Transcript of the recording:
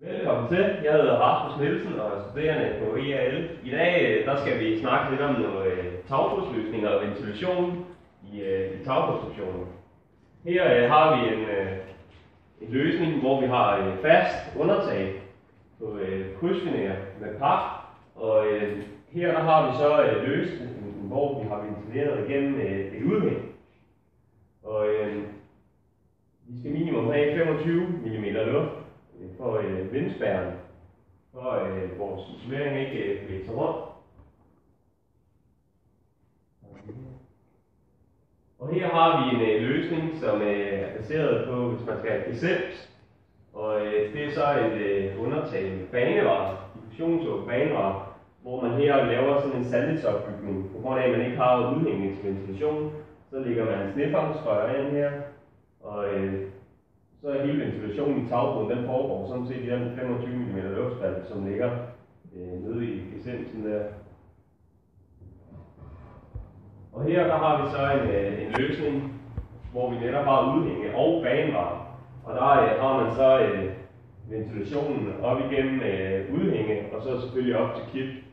Velkommen til. Jeg hedder Rasmus Nielsen og er studerende på EAL. I dag der skal vi snakke lidt om nogle tagtrådsløsninger og ventilation i tagkonstruktionen. Her har vi en løsning, hvor vi har fast undertag på krydsfiner med pap. Og her der har vi så løsningen, hvor vi har ventileret igennem et udhæng. Og vi skal minimum have 25 mm luft for vindspærren, for vores isolering ikke blæser rundt. Og her har vi en løsning, som er baseret på, hvis man skal have gesemt. Og det er så et undertag med banevarer, diffusionsåben banevarer, hvor man her laver sådan en sandhedsopbygning. På grund af, at man ikke har udhængende til ventilation, så lægger man en snefangsrør ind her, og så er hele ventilationen i tagruden, den foregår sådan set i den 25 mm luftspand, som ligger nede i gesimsen der. Og her der har vi så en løsning, hvor vi netop har udhænge og banevarme. Og der har man så ventilationen op igennem udhænge, og så selvfølgelig op til kip.